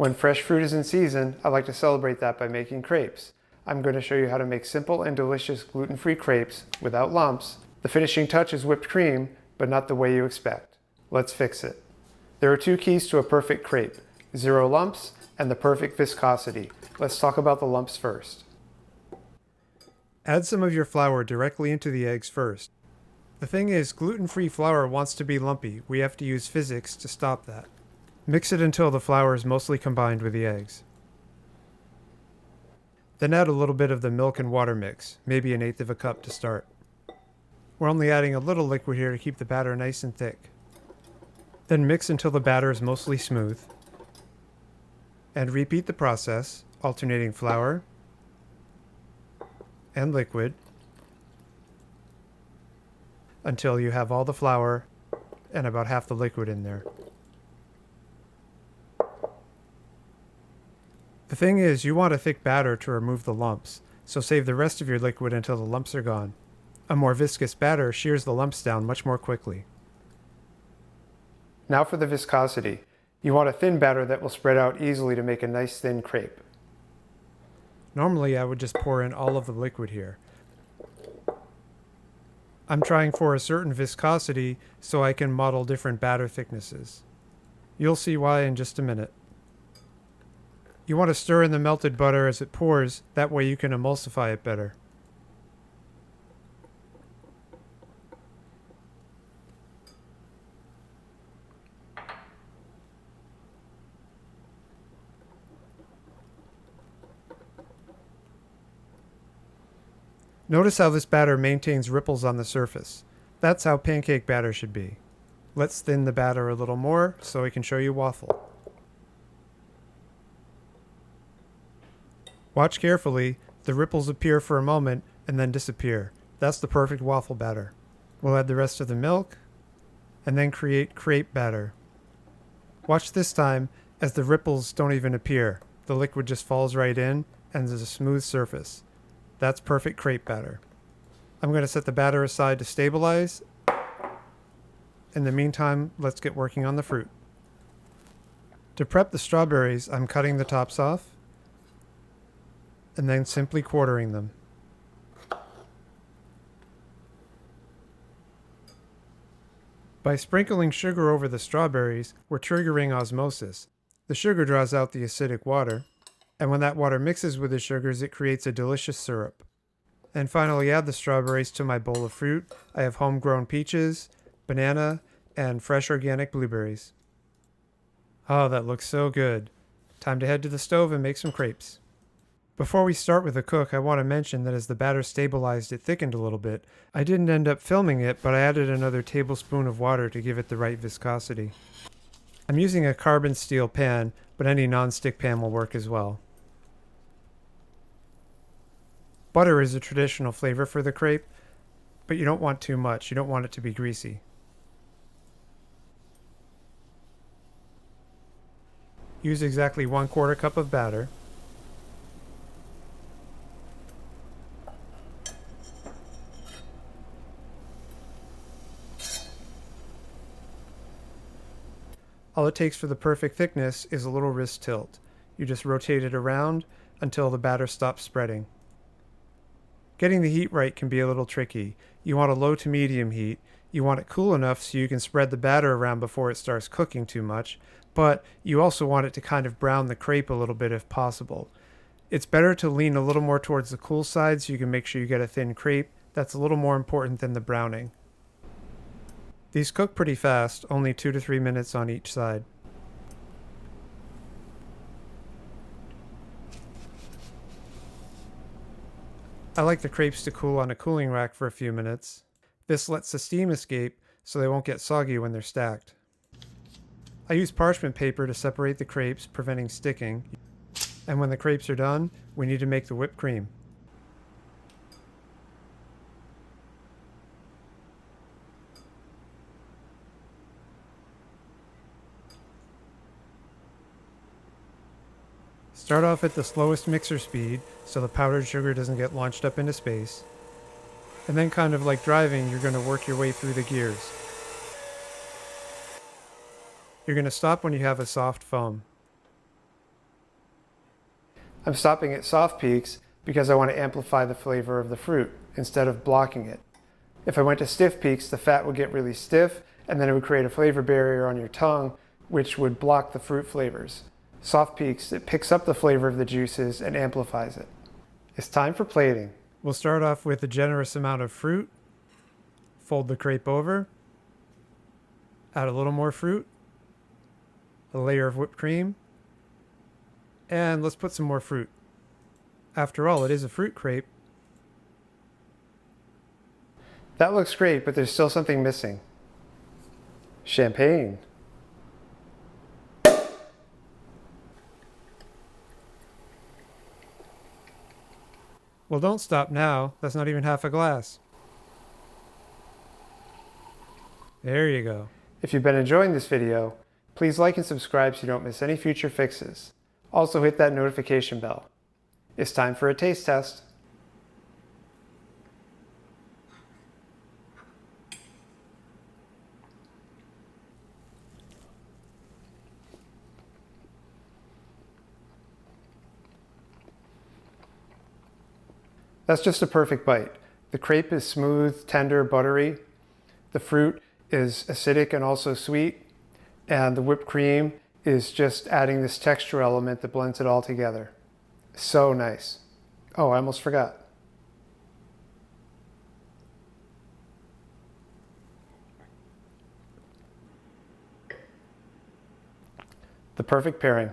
When fresh fruit is in season, I like to celebrate that by making crepes. I'm going to show you how to make simple and delicious gluten-free crepes without lumps. The finishing touch is whipped cream, but not the way you expect. Let's fix it. There are two keys to a perfect crepe: 0 lumps and the perfect viscosity. Let's talk about the lumps first. Add some of your flour directly into the eggs first. The thing is, gluten-free flour wants to be lumpy. We have to use physics to stop that. Mix it until the flour is mostly combined with the eggs. Then add a little bit of the milk and water mix, maybe 1/8 of a cup to start. We're only adding a little liquid here to keep the batter nice and thick. Then mix until the batter is mostly smooth. And repeat the process, alternating flour and liquid until you have all the flour and about half the liquid in there. The thing is, you want a thick batter to remove the lumps, so save the rest of your liquid until the lumps are gone. A more viscous batter shears the lumps down much more quickly. Now for the viscosity. You want a thin batter that will spread out easily to make a nice thin crepe. Normally I would just pour in all of the liquid here. I'm trying for a certain viscosity so I can model different batter thicknesses. You'll see why in just a minute. You want to stir in the melted butter as it pours, that way you can emulsify it better. Notice how this batter maintains ripples on the surface. That's how pancake batter should be. Let's thin the batter a little more so I can show you waffle. Watch carefully. The ripples appear for a moment and then disappear. That's the perfect waffle batter. We'll add the rest of the milk and then create crepe batter. Watch this time as the ripples don't even appear. The liquid just falls right in and there's a smooth surface. That's perfect crepe batter. I'm going to set the batter aside to stabilize. In the meantime, let's get working on the fruit. To prep the strawberries, I'm cutting the tops off and then simply quartering them. By sprinkling sugar over the strawberries, we're triggering osmosis. The sugar draws out the acidic water, and when that water mixes with the sugars, it creates a delicious syrup. And finally, add the strawberries to my bowl of fruit. I have homegrown peaches, banana, and fresh organic blueberries. Oh, that looks so good. Time to head to the stove and make some crepes. Before we start with the cook, I want to mention that as the batter stabilized, it thickened a little bit. I didn't end up filming it, but I added another tablespoon of water to give it the right viscosity. I'm using a carbon steel pan, but any non-stick pan will work as well. Butter is a traditional flavor for the crepe, but you don't want too much. You don't want it to be greasy. Use exactly 1/4 cup of batter. All it takes for the perfect thickness is a little wrist tilt. You just rotate it around until the batter stops spreading. Getting the heat right can be a little tricky. You want a low to medium heat. You want it cool enough so you can spread the batter around before it starts cooking too much, but you also want it to kind of brown the crepe a little bit if possible. It's better to lean a little more towards the cool side so you can make sure you get a thin crepe. That's a little more important than the browning. These cook pretty fast, only 2 to 3 minutes on each side. I like the crepes to cool on a cooling rack for a few minutes. This lets the steam escape so they won't get soggy when they're stacked. I use parchment paper to separate the crepes, preventing sticking. And when the crepes are done, we need to make the whipped cream. Start off at the slowest mixer speed so the powdered sugar doesn't get launched up into space. And then, kind of like driving, you're going to work your way through the gears. You're going to stop when you have a soft foam. I'm stopping at soft peaks because I want to amplify the flavor of the fruit instead of blocking it. If I went to stiff peaks, the fat would get really stiff and then it would create a flavor barrier on your tongue, which would block the fruit flavors. Soft peaks, it picks up the flavor of the juices and amplifies it. It's time for plating. We'll start off with a generous amount of fruit. Fold the crepe over. Add a little more fruit. A layer of whipped cream. And let's put some more fruit. After all, it is a fruit crepe. That looks great, but there's still something missing. Champagne. Well, don't stop now. That's not even half a glass. There you go. If you've been enjoying this video, please like and subscribe so you don't miss any future fixes. Also hit that notification bell. It's time for a taste test. That's just a perfect bite. The crepe is smooth, tender, buttery. The fruit is acidic and also sweet. And the whipped cream is just adding this texture element that blends it all together. So nice. Oh, I almost forgot. The perfect pairing.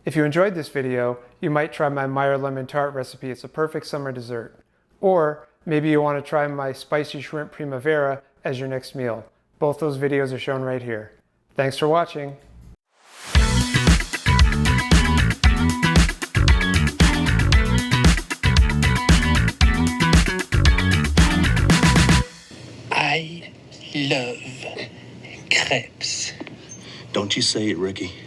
If you enjoyed this video, you might try my Meyer lemon tart recipe. It's a perfect summer dessert. Or maybe you want to try my spicy shrimp primavera as your next meal. Both those videos are shown right here. Thanks for watching. I love crepes. Don't you say it, Ricky.